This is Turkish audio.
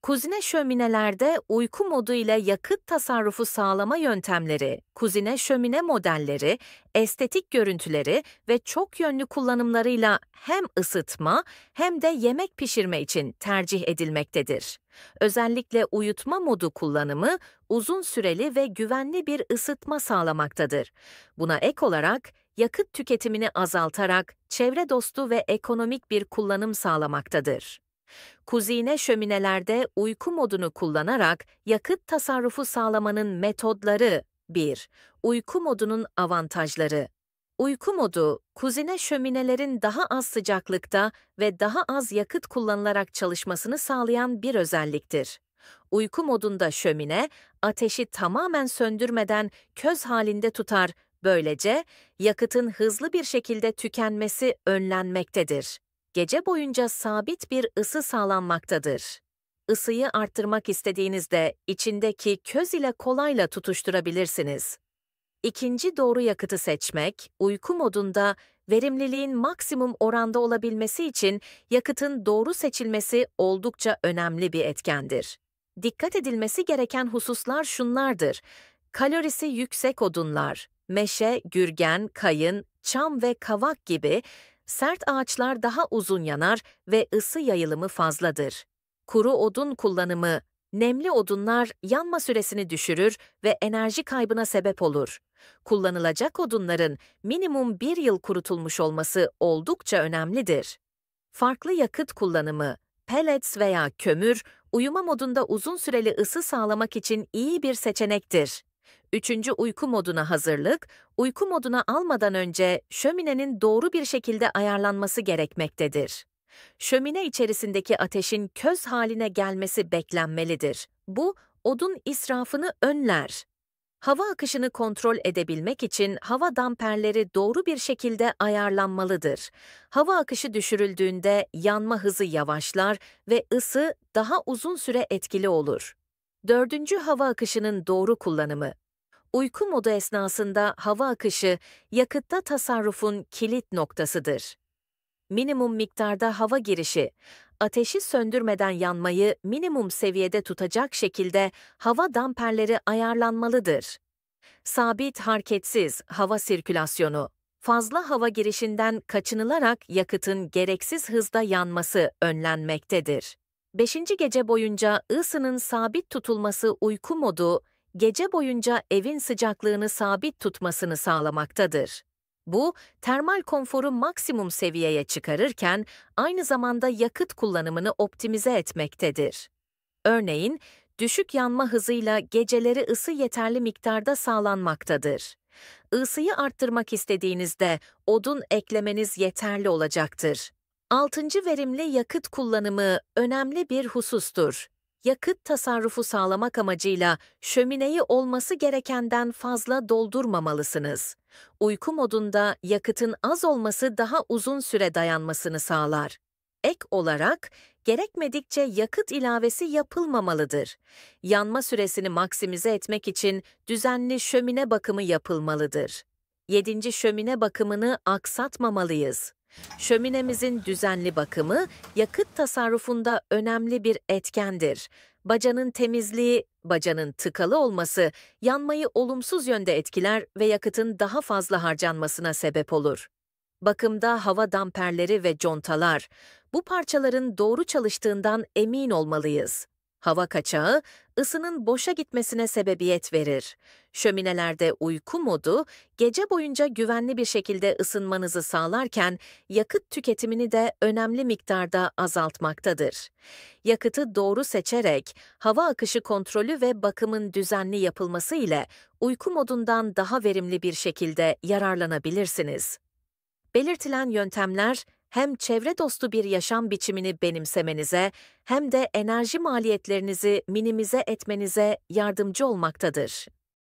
Kuzine şöminelerde uyku modu ile yakıt tasarrufu sağlama yöntemleri, kuzine şömine modelleri, estetik görüntüleri ve çok yönlü kullanımlarıyla hem ısıtma hem de yemek pişirme için tercih edilmektedir. Özellikle uyutma modu kullanımı uzun süreli ve güvenli bir ısıtma sağlamaktadır. Buna ek olarak yakıt tüketimini azaltarak çevre dostu ve ekonomik bir kullanım sağlamaktadır. Kuzine şöminelerde uyku modunu kullanarak yakıt tasarrufu sağlamanın metodları 1. Uyku modunun avantajları. Uyku modu, kuzine şöminelerin daha az sıcaklıkta ve daha az yakıt kullanılarak çalışmasını sağlayan bir özelliktir. Uyku modunda şömine, ateşi tamamen söndürmeden köz halinde tutar, böylece yakıtın hızlı bir şekilde tükenmesi önlenmektedir. Gece boyunca sabit bir ısı sağlanmaktadır. Isıyı arttırmak istediğinizde içindeki köz ile kolayla tutuşturabilirsiniz. İkinci doğru yakıtı seçmek, uyku modunda verimliliğin maksimum oranda olabilmesi için yakıtın doğru seçilmesi oldukça önemli bir etkendir. Dikkat edilmesi gereken hususlar şunlardır: kalorisi yüksek odunlar, meşe, gürgen, kayın, çam ve kavak gibi sert ağaçlar daha uzun yanar ve ısı yayılımı fazladır. Kuru odun kullanımı, nemli odunlar yanma süresini düşürür ve enerji kaybına sebep olur. Kullanılacak odunların minimum 1 yıl kurutulmuş olması oldukça önemlidir. Farklı yakıt kullanımı, pellets veya kömür, uyuma modunda uzun süreli ısı sağlamak için iyi bir seçenektir. Üçüncü uyku moduna hazırlık, uyku moduna almadan önce şöminenin doğru bir şekilde ayarlanması gerekmektedir. Şömine içerisindeki ateşin köz haline gelmesi beklenmelidir. Bu, odun israfını önler. Hava akışını kontrol edebilmek için hava damperleri doğru bir şekilde ayarlanmalıdır. Hava akışı düşürüldüğünde yanma hızı yavaşlar ve ısı daha uzun süre etkili olur. Dördüncü hava akışının doğru kullanımı. Uyku modu esnasında hava akışı, yakıtta tasarrufun kilit noktasıdır. Minimum miktarda hava girişi, ateşi söndürmeden yanmayı minimum seviyede tutacak şekilde hava damperleri ayarlanmalıdır. Sabit hareketsiz hava sirkülasyonu, fazla hava girişinden kaçınılarak yakıtın gereksiz hızda yanması önlenmektedir. 5. gece boyunca ısının sabit tutulması uyku modu, gece boyunca evin sıcaklığını sabit tutmasını sağlamaktadır. Bu, termal konforu maksimum seviyeye çıkarırken aynı zamanda yakıt kullanımını optimize etmektedir. Örneğin, düşük yanma hızıyla geceleri ısı yeterli miktarda sağlanmaktadır. Isıyı arttırmak istediğinizde odun eklemeniz yeterli olacaktır. 6. Verimli yakıt kullanımı önemli bir husustur. Yakıt tasarrufu sağlamak amacıyla şömineyi olması gerekenden fazla doldurmamalısınız. Uyku modunda yakıtın az olması daha uzun süre dayanmasını sağlar. Ek olarak, gerekmedikçe yakıt ilavesi yapılmamalıdır. Yanma süresini maksimize etmek için düzenli şömine bakımı yapılmalıdır. 7. Şömine bakımını aksatmamalıyız. Şöminemizin düzenli bakımı, yakıt tasarrufunda önemli bir etkendir. Bacanın temizliği, bacanın tıkalı olması, yanmayı olumsuz yönde etkiler ve yakıtın daha fazla harcanmasına sebep olur. Bakımda hava damperleri ve contalar, bu parçaların doğru çalıştığından emin olmalıyız. Hava kaçağı, ısının boşa gitmesine sebebiyet verir. Şöminelerde uyku modu, gece boyunca güvenli bir şekilde ısınmanızı sağlarken, yakıt tüketimini de önemli miktarda azaltmaktadır. Yakıtı doğru seçerek, hava akışı kontrolü ve bakımın düzenli yapılması ile uyku modundan daha verimli bir şekilde yararlanabilirsiniz. Belirtilen yöntemler, hem çevre dostu bir yaşam biçimini benimsemenize hem de enerji maliyetlerinizi minimize etmenize yardımcı olmaktadır.